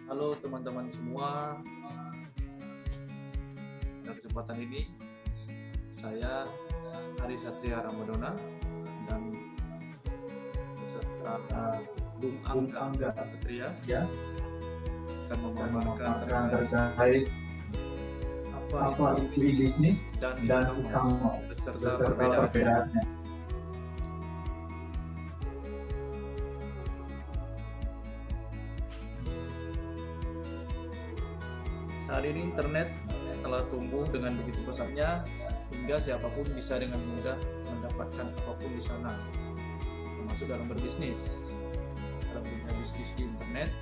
Halo teman-teman semua, pada kesempatan ini saya Ari Satria Ramadona dan beserta Bung Angga Satria ya akan memaparkan terkait apa itu bisnis dan e-commerce beserta beserta perbedaannya. Saat ini internet telah tumbuh dengan begitu pesatnya hingga siapapun bisa dengan mudah mendapatkan apapun di sana, termasuk dalam berbisnis. Dalam dunia bisnis di internet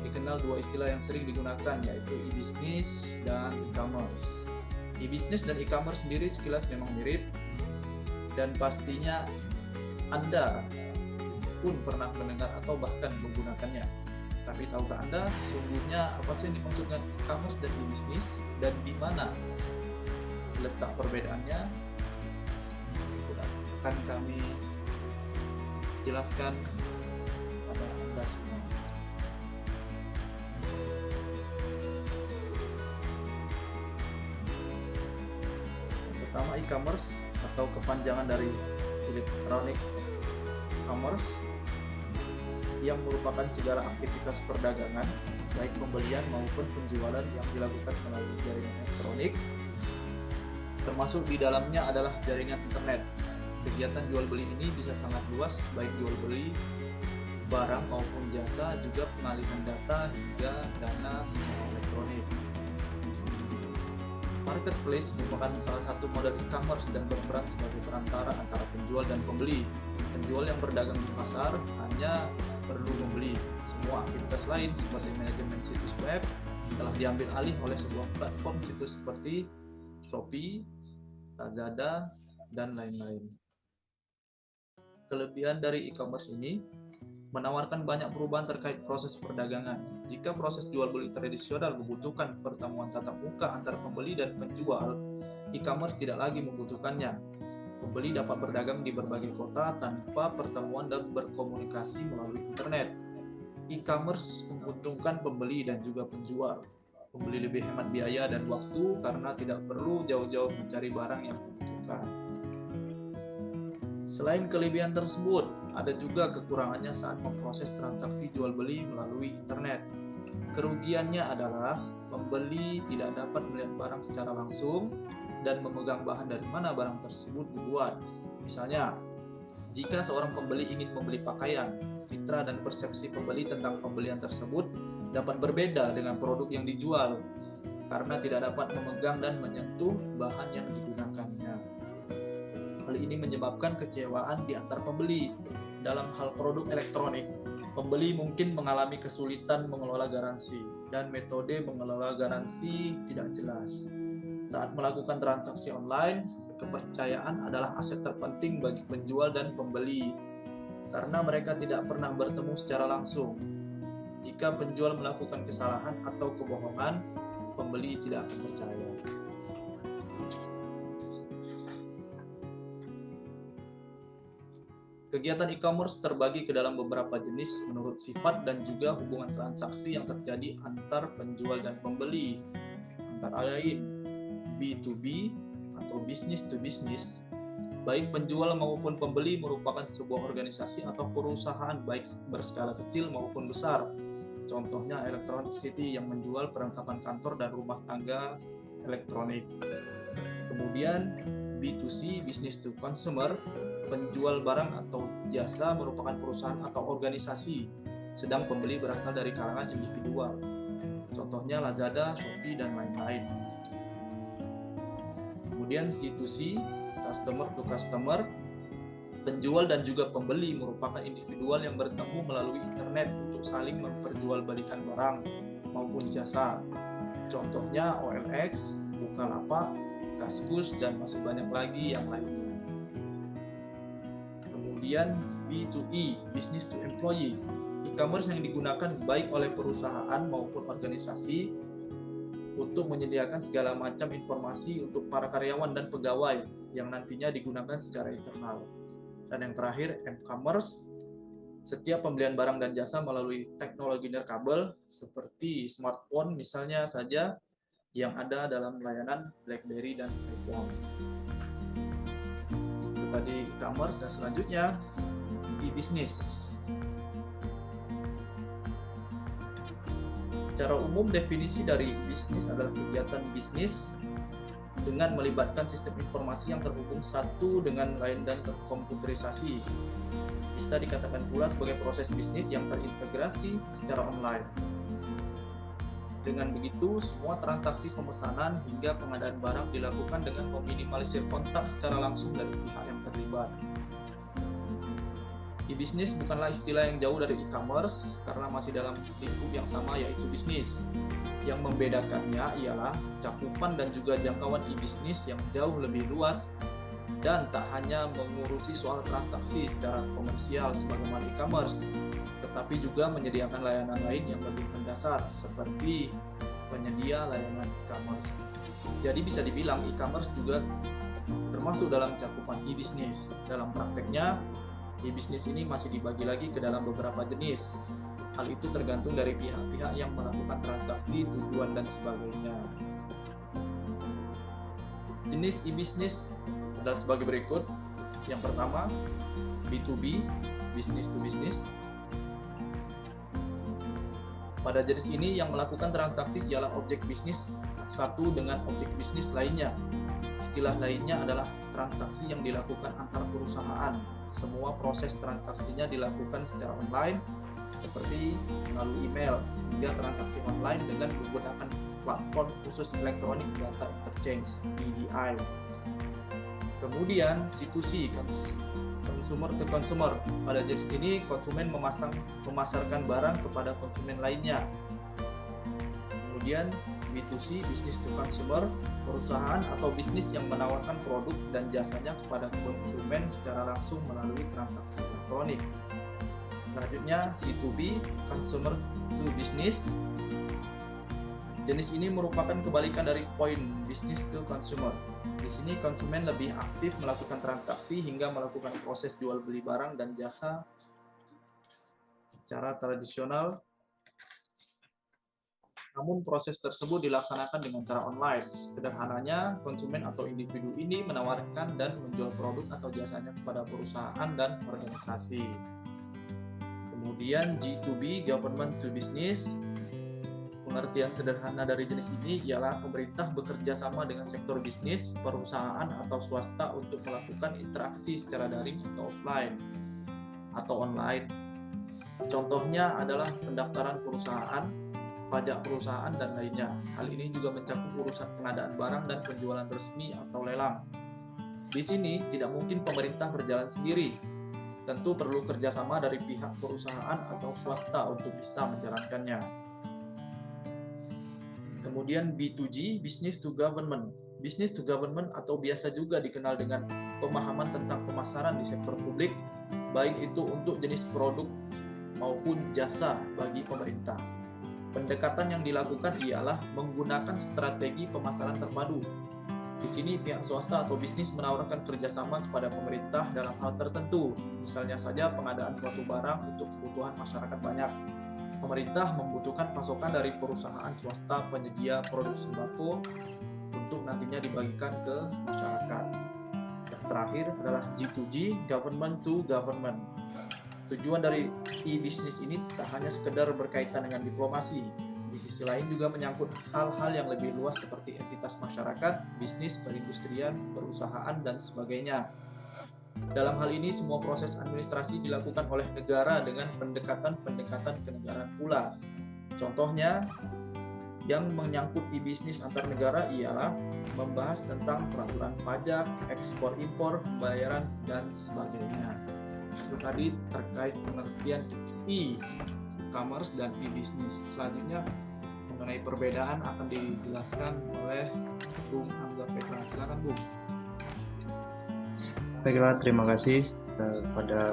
dikenal dua istilah yang sering digunakan, yaitu e-business dan e-commerce. E-business dan e-commerce sendiri sekilas memang mirip, dan pastinya Anda pun pernah mendengar atau bahkan menggunakannya. Tapi tahukah Anda sesungguhnya apa sih yang dimaksudkan e-commerce dan e-business, dan di mana letak perbedaannya? Akan kami jelaskan pada Anda semua. Yang pertama, e-commerce atau kepanjangan dari electronic commerce, yang merupakan segala aktivitas perdagangan, baik pembelian maupun penjualan yang dilakukan melalui jaringan elektronik, termasuk di dalamnya adalah jaringan internet. Kegiatan jual beli ini bisa sangat luas, baik jual beli barang maupun jasa, juga pengalihan data hingga dana secara elektronik. Marketplace merupakan salah satu model e-commerce dan berperan sebagai perantara antara penjual dan pembeli. Penjual yang berdagang di pasar hanya perlu membeli. Semua aktivitas lain seperti manajemen situs web telah diambil alih oleh sebuah platform situs seperti Shopee, Lazada, dan lain-lain. Kelebihan dari e-commerce ini menawarkan banyak perubahan terkait proses perdagangan. Jika proses jual beli tradisional membutuhkan pertemuan tatap muka antara pembeli dan penjual, e-commerce tidak lagi membutuhkannya. Pembeli dapat berdagang di berbagai kota tanpa pertemuan dan berkomunikasi melalui internet. E-commerce menguntungkan pembeli dan juga penjual. Pembeli lebih hemat biaya dan waktu karena tidak perlu jauh-jauh mencari barang yang dibutuhkan. Selain kelebihan tersebut, ada juga kekurangannya saat memproses transaksi jual beli melalui internet. Kerugiannya adalah pembeli tidak dapat melihat barang secara langsung dan memegang bahan dari mana barang tersebut dibuat. Misalnya, jika seorang pembeli ingin membeli pakaian, citra dan persepsi pembeli tentang pembelian tersebut dapat berbeda dengan produk yang dijual karena tidak dapat memegang dan menyentuh bahan yang digunakannya. Hal ini menyebabkan kecewaan di antar pembeli. Dalam hal produk elektronik, pembeli mungkin mengalami kesulitan mengelola garansi, dan metode mengelola garansi tidak jelas. Saat melakukan transaksi online, kepercayaan adalah aset terpenting bagi penjual dan pembeli, karena mereka tidak pernah bertemu secara langsung. Jika penjual melakukan kesalahan atau kebohongan, pembeli tidak akan percaya. Kegiatan e-commerce terbagi ke dalam beberapa jenis menurut sifat dan juga hubungan transaksi yang terjadi antar penjual dan pembeli. Antara lain B2B atau business to business. Baik penjual maupun pembeli merupakan sebuah organisasi atau perusahaan baik berskala kecil maupun besar. Contohnya Electronic City yang menjual perlengkapan kantor dan rumah tangga elektronik. Kemudian B2C, business to consumer, penjual barang atau jasa merupakan perusahaan atau organisasi, sedang pembeli berasal dari kalangan individual. Contohnya Lazada, Shopee, dan lain-lain. Kemudian C2C, customer to customer, penjual dan juga pembeli merupakan individual yang bertemu melalui internet untuk saling memperjualbelikan barang maupun jasa. Contohnya OLX, Bukalapak, Kaskus, dan masih banyak lagi yang lainnya. Kemudian B2E, business to employee, e-commerce yang digunakan baik oleh perusahaan maupun organisasi untuk menyediakan segala macam informasi untuk para karyawan dan pegawai yang nantinya digunakan secara internal. Dan yang terakhir, m-commerce, Setiap pembelian barang dan jasa melalui teknologi nirkabel seperti smartphone misalnya saja yang ada dalam layanan BlackBerry dan iPhone. Itu tadi e-commerce, dan selanjutnya e-business. Secara umum definisi dari bisnis adalah kegiatan bisnis dengan melibatkan sistem informasi yang terhubung satu dengan lain dan terkomputerisasi. Bisa dikatakan pula sebagai proses bisnis yang terintegrasi secara online. Dengan begitu, semua transaksi pemesanan hingga pengadaan barang dilakukan dengan meminimalisir kontak secara langsung dari pihak yang terlibat. E-business bukanlah istilah yang jauh dari e-commerce karena masih dalam lingkup yang sama, yaitu bisnis. Yang membedakannya ialah cakupan dan juga jangkauan e-business yang jauh lebih luas dan tak hanya mengurusi soal transaksi secara komersial sebagaimana e-commerce, tetapi juga menyediakan layanan lain yang lebih mendasar seperti penyedia layanan e-commerce. Jadi bisa dibilang e-commerce juga termasuk dalam cakupan e-business. Dalam prakteknya, e-business ini masih dibagi lagi ke dalam beberapa jenis. Hal itu tergantung dari pihak-pihak yang melakukan transaksi, tujuan, dan sebagainya. Jenis e-business adalah sebagai berikut. Yang pertama, B2B, business to business. Pada jenis ini yang melakukan transaksi ialah objek bisnis satu dengan objek bisnis lainnya. Istilah lainnya adalah transaksi yang dilakukan antar perusahaan. Semua proses transaksinya dilakukan secara online seperti melalui email hingga transaksi online dengan menggunakan platform khusus Electronic Data Interchange (EDI). Kemudian C2C, consumer to consumer. Pada jenis ini konsumen memasarkan barang kepada konsumen lainnya. Kemudian B2C, business to consumer, perusahaan atau bisnis yang menawarkan produk dan jasanya kepada konsumen secara langsung melalui transaksi elektronik. Selanjutnya C2B, consumer to business. Jenis ini merupakan kebalikan dari poin business to consumer. Di sini konsumen lebih aktif melakukan transaksi hingga melakukan proses jual beli barang dan jasa secara tradisional. Namun proses tersebut dilaksanakan dengan cara online. Sederhananya, konsumen atau individu ini menawarkan dan menjual produk atau jasanya kepada perusahaan dan organisasi. Kemudian G2B, government to business. Pengertian sederhana dari jenis ini ialah pemerintah bekerja sama dengan sektor bisnis, perusahaan atau swasta untuk melakukan interaksi secara daring atau offline atau online. Contohnya adalah pendaftaran perusahaan, pajak perusahaan, dan lainnya. Hal ini juga mencakup urusan pengadaan barang dan penjualan resmi atau lelang. Di sini tidak mungkin pemerintah berjalan sendiri. Tentu perlu kerjasama dari pihak perusahaan atau swasta untuk bisa menjalankannya. Kemudian B2G, business to government. Business to government atau biasa juga dikenal dengan pemahaman tentang pemasaran di sektor publik, baik itu untuk jenis produk maupun jasa bagi pemerintah. Pendekatan yang dilakukan ialah menggunakan strategi pemasaran terpadu. Di sini pihak swasta atau bisnis menawarkan kerjasama kepada pemerintah dalam hal tertentu, misalnya saja pengadaan suatu barang untuk kebutuhan masyarakat banyak. Pemerintah membutuhkan pasokan dari perusahaan swasta penyedia produk sembako untuk nantinya dibagikan ke masyarakat. Yang terakhir adalah G2G, government to government. Tujuan dari e-business ini tak hanya sekedar berkaitan dengan diplomasi. Di sisi lain juga menyangkut hal-hal yang lebih luas seperti entitas masyarakat, bisnis, perindustrian, perusahaan, dan sebagainya. Dalam hal ini, semua proses administrasi dilakukan oleh negara dengan pendekatan-pendekatan kenegaraan pula. Contohnya, yang menyangkut e-bisnis antar negara ialah membahas tentang peraturan pajak, ekspor-impor, pembayaran, dan sebagainya. Itu tadi terkait pengertian e-commerce dan e-bisnis. Selanjutnya, mengenai perbedaan akan dijelaskan oleh Bung Angga Petra. Silakan, Bung. Baiklah, terima kasih kepada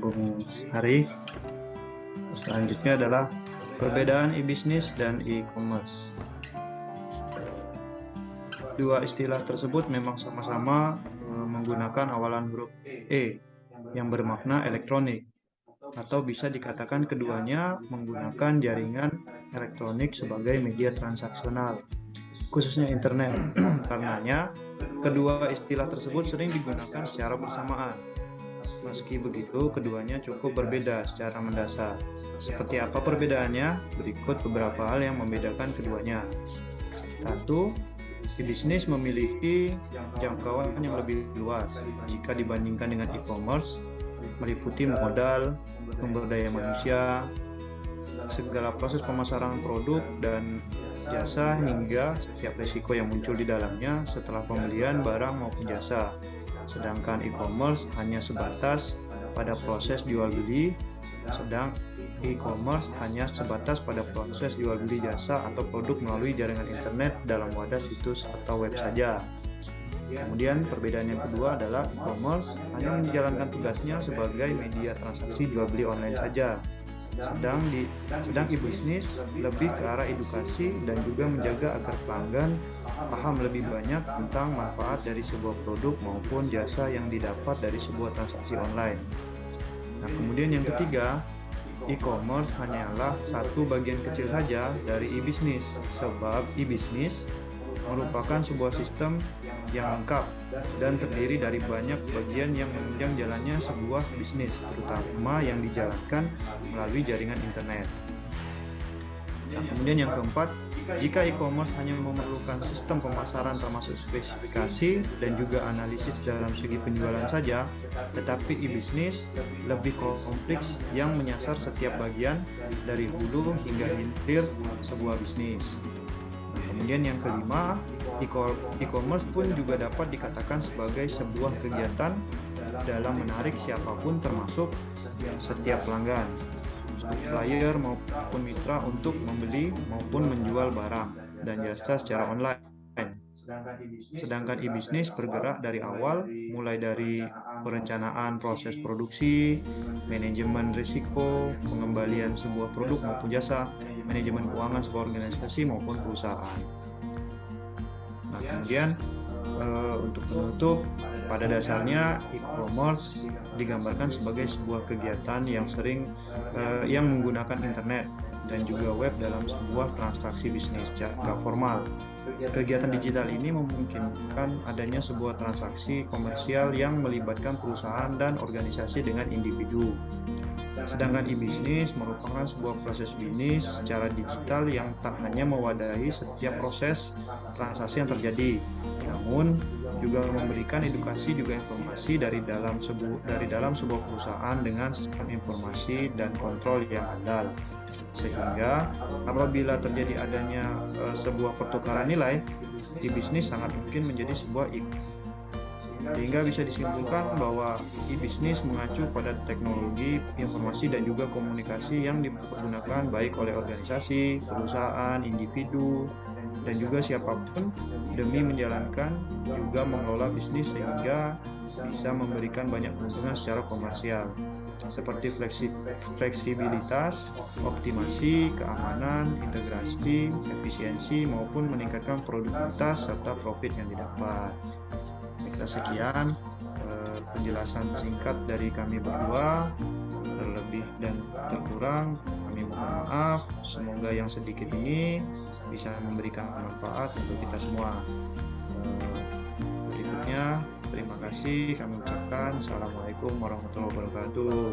Bung Hari. Selanjutnya adalah perbedaan e-bisnis dan e-commerce. Dua istilah tersebut memang sama-sama menggunakan awalan huruf E yang bermakna elektronik. atau bisa dikatakan keduanya menggunakan jaringan elektronik sebagai media transaksional, khususnya internet. Karenanya, kedua istilah tersebut sering digunakan secara bersamaan. Meski begitu, keduanya cukup berbeda secara mendasar. Seperti apa perbedaannya? Berikut beberapa hal yang membedakan keduanya. Satu, e-bisnis memiliki jangkauan yang lebih luas jika dibandingkan dengan e-commerce, meliputi modal, sumber daya manusia, segala proses pemasaran produk dan jasa hingga setiap risiko yang muncul di dalamnya setelah pembelian barang maupun jasa. Sedangkan e-commerce hanya sebatas pada proses jual beli, sedang e-commerce hanya sebatas pada proses jual beli jasa atau produk melalui jaringan internet dalam wadah situs atau web saja. Kemudian perbedaan yang kedua adalah e-commerce hanya menjalankan tugasnya sebagai media transaksi jual beli online saja. Sedang e-bisnis lebih ke arah edukasi dan juga menjaga agar pelanggan paham lebih banyak tentang manfaat dari sebuah produk maupun jasa yang didapat dari sebuah transaksi online. Nah, kemudian yang ketiga, e-commerce hanyalah satu bagian kecil saja dari e-bisnis, sebab e-bisnis merupakan sebuah sistem yang lengkap dan terdiri dari banyak bagian yang menunjang jalannya sebuah bisnis, terutama yang dijalankan melalui jaringan internet. Nah, kemudian yang keempat, jika e-commerce hanya memerlukan sistem pemasaran termasuk spesifikasi dan juga analisis dalam segi penjualan saja, tetapi e-bisnis lebih kompleks yang menyasar setiap bagian dari hulu hingga hilir sebuah bisnis. Nah, kemudian yang kelima, e-commerce pun juga dapat dikatakan sebagai sebuah kegiatan dalam menarik siapapun termasuk setiap pelanggan, supplier maupun mitra untuk membeli maupun menjual barang dan jasa secara online. Sedangkan e-bisnis bergerak dari awal, mulai dari perencanaan proses produksi, manajemen risiko, pengembalian sebuah produk maupun jasa, manajemen keuangan sebuah organisasi maupun perusahaan. Nah, kemudian untuk penutup, pada dasarnya e-commerce digambarkan sebagai sebuah kegiatan yang yang menggunakan internet dan juga web dalam sebuah transaksi bisnis secara formal. Kegiatan digital ini memungkinkan adanya sebuah transaksi komersial yang melibatkan perusahaan dan organisasi dengan individu. Sedangkan e-bisnis merupakan sebuah proses bisnis secara digital yang tak hanya mewadahi setiap proses transaksi yang terjadi, namun juga memberikan edukasi juga informasi dari dalam sebuah perusahaan dengan sistem informasi dan kontrol yang andal. Sehingga apabila terjadi adanya sebuah pertukaran nilai, e-bisnis sangat mungkin menjadi sebuah sehingga bisa disimpulkan bahwa e-bisnis mengacu pada teknologi informasi dan juga komunikasi yang dipergunakan baik oleh organisasi, perusahaan, individu, dan juga siapapun demi menjalankan juga mengelola bisnis sehingga bisa memberikan banyak keuntungan secara komersial seperti fleksibilitas, optimasi, keamanan, integrasi, efisiensi maupun meningkatkan produktivitas serta profit yang didapat. Sekian penjelasan singkat dari kami berdua, terlebih dan terkurang kami mohon maaf. Semoga yang sedikit ini bisa memberikan manfaat untuk kita semua. Berikutnya terima kasih kami ucapkan. Assalamualaikum warahmatullahi wabarakatuh.